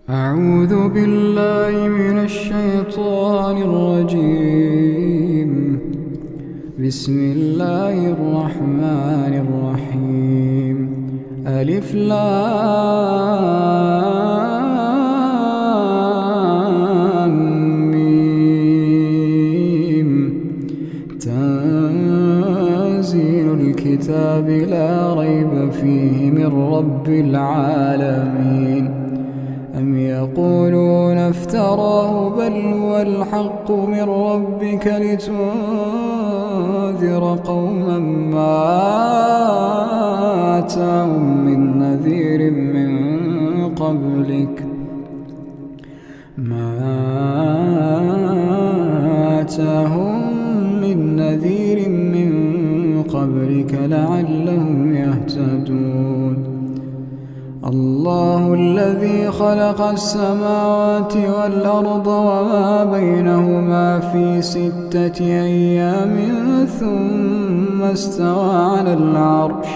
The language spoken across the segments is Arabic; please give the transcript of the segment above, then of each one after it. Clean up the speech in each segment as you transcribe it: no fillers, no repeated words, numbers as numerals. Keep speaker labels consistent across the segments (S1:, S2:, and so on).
S1: أعوذ بالله من الشيطان الرجيم. بسم الله الرحمن الرحيم. ألف لام ميم. تنزيل الكتاب لا ريب فيه من رب العالمين. أم يقولون افتراه بل هو الحق من ربك لتنذر قوما ما آتاهم من نذير من قبلك لعلهم يهتدون. الله الذي خلق السماوات والأرض وما بينهما في 6 أيام ثم استوى على العرش.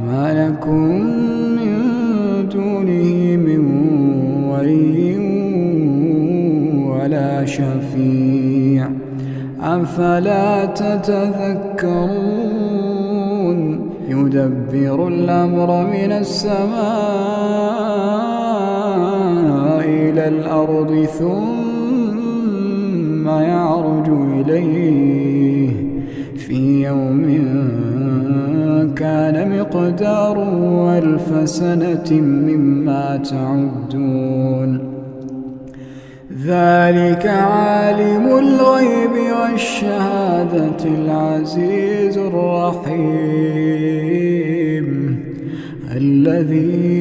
S1: ما لكم من دونه من ولي ولا شفيع أفلا تتذكرون. يدبر الأمر من السماء إلى الأرض ثم يعرج إليه في يوم كان مقداره 1000 سنة مما تعدون. ذلك عالم الغيب والشهادة العزيز الرحيم. الذي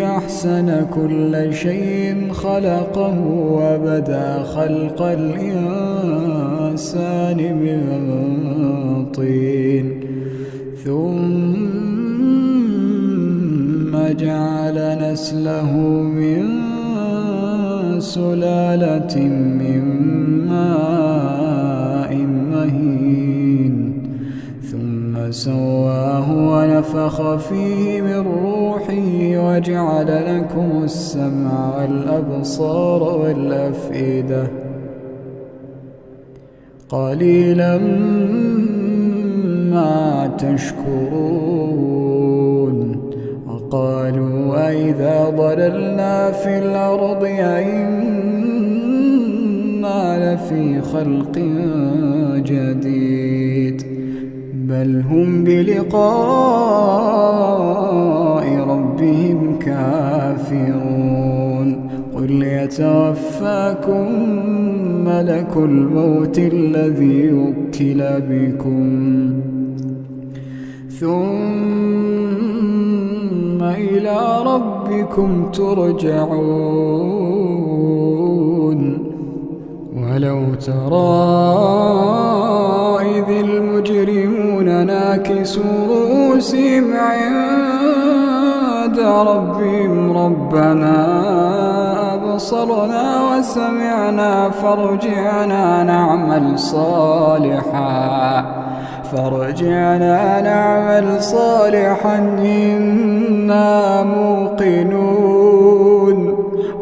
S1: أحسن كل شيء خلقه وبدأ خلق الإنسان من طين ثم جعل نسله من سلالة من ماء مهين ثم سواه ونفخ فيه من روحه وجعل لكم السمع والأبصار والأفئدة قليلا ما تشكرون. وقالوا أئذا ضللنا في الأرض أئنا لفي خلق جديد بل هم بلقاء ربهم كافرون. قل يتوفاكم ملك الموت الذي وكل بكم ثم إلى ربكم ترجعون. ولو ترى إذ المجرمون ناكسوا رؤوسهم عند ربهم ربنا أبصرنا وسمعنا فارجعنا نعمل صالحا إنا موقنون.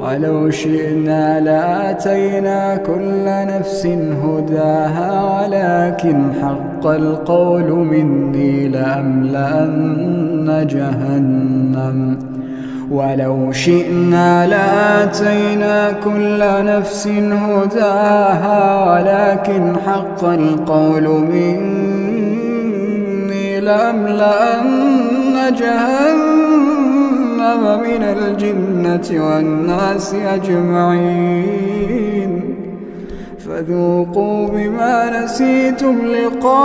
S1: ولو شئنا لآتينا كل نفس هداها ولكن حق القول مني لأملأن جهنم. ولو شئنا لآتينا كل نفس هداها ولكن حق القول مني لأملأن جهنم من الجنة والناس أجمعين. فذوقوا بما نسيتم لقاء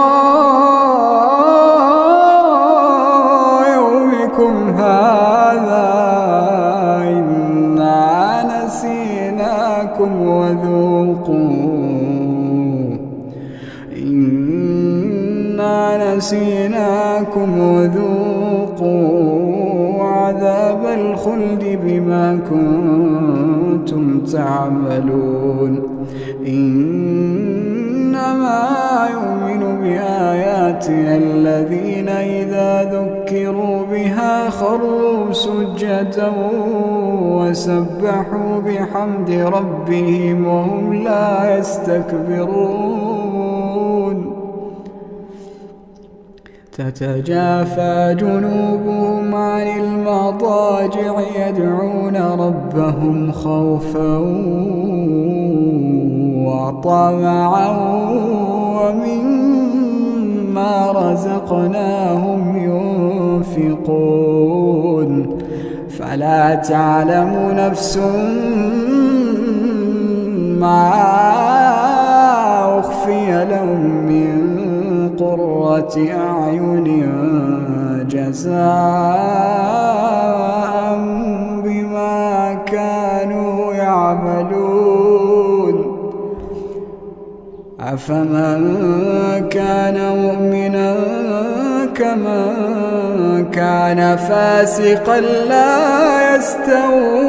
S1: يومكم هذا إنا نسيناكم وذوقوا عذاب الخلد بما كنتم تعملون. إنما يؤمن بآياتنا الذين إذا ذكروا بها وخروا سجدا وسبحوا بحمد ربهم وهم لا يستكبرون تتجافى جنوبهم عن المضاجع يدعون ربهم خوفا وطمعا ومما رزقناهم ينفقون فلا تعلم نفس ما أخفي لهم من قرة أعين جزاء بما كانوا يعملون أفمن كان مؤمنا كمن كان فاسقا لا يستوون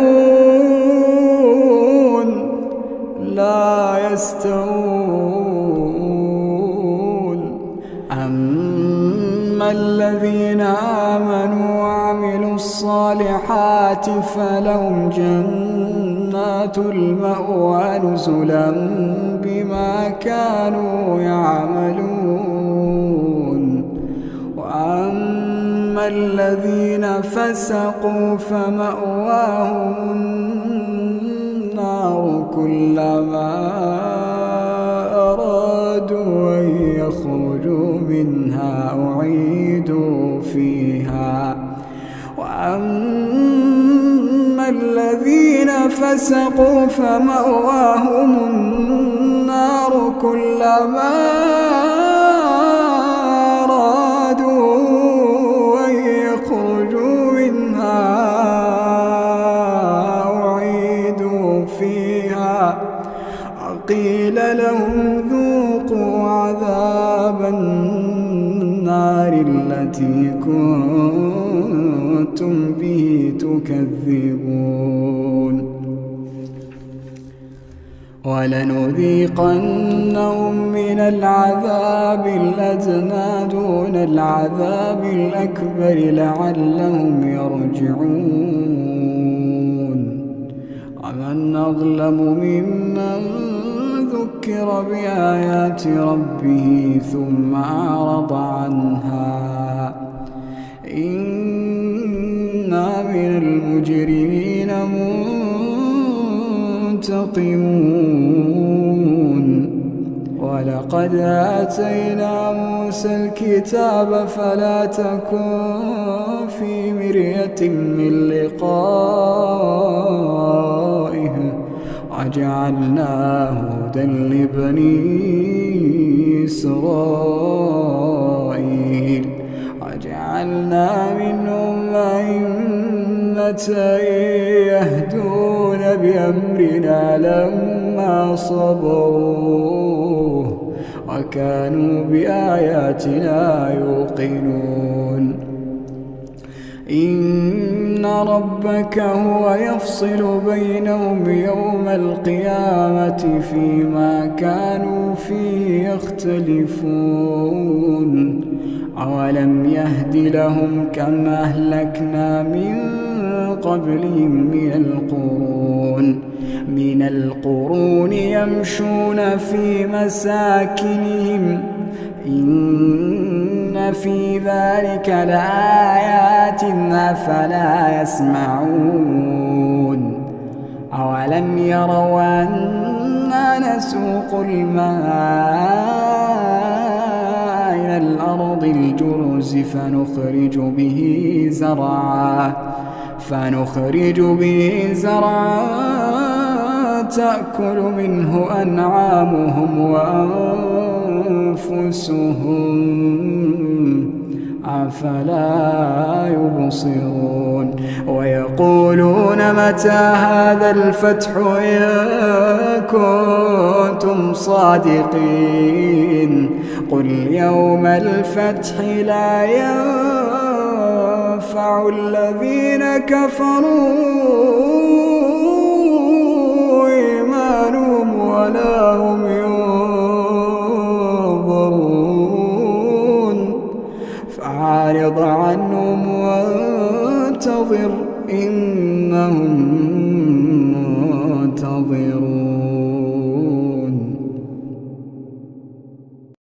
S1: أما الذين آمنوا وعملوا الصالحات فلهم جنات المأوى نزلا بما كانوا يعملون وأما الذين فسقوا فمأواهم النار كلما أرادوا أن يخرجوا منها أعيدوا فيها وأما الذين فسقوا فمأواهم النار كلما أرادوا أن يخرجوا منها أعيدوا فيها وقيل لهم ذوقوا عذاب النار التي كنتم به تكذبون ولنذيقنهم من العذاب الأدنى دون العذاب الأكبر لعلهم يرجعون ومن أظلم ممن ذكر بآيات ربه ثم أعرض عنها إنا من المجرمين منتقمون ولقد آتينا موسى الكتاب فلا تكن في مرية من لقائه وجعلناه هدى لبني إسرائيل وجعلنا منهم أئمة يهدون بأمرنا لما صبروا وكانوا بآياتنا يوقنون إن ربك هو يفصل بينهم يوم القيامة فيما كانوا فيه يختلفون أولم يهد لهم كم أهلكنا من قبلهم من القرون يمشون في مساكنهم إن في ذلك لآيات أفلا يسمعون أولم يروا أنا نسوق الماء إلى الأرض الجرز فنخرج به زرعا تأكل منه أنعامهم وأنفسهم أفلا يبصرون ويقولون متى هذا الفتح إن كنتم صادقين قل يوم الفتح لا ينفع الذين كفروا إيمانهم ولا هم ينظرون فأعرض عنهم وانتظر إنهم منتظرون.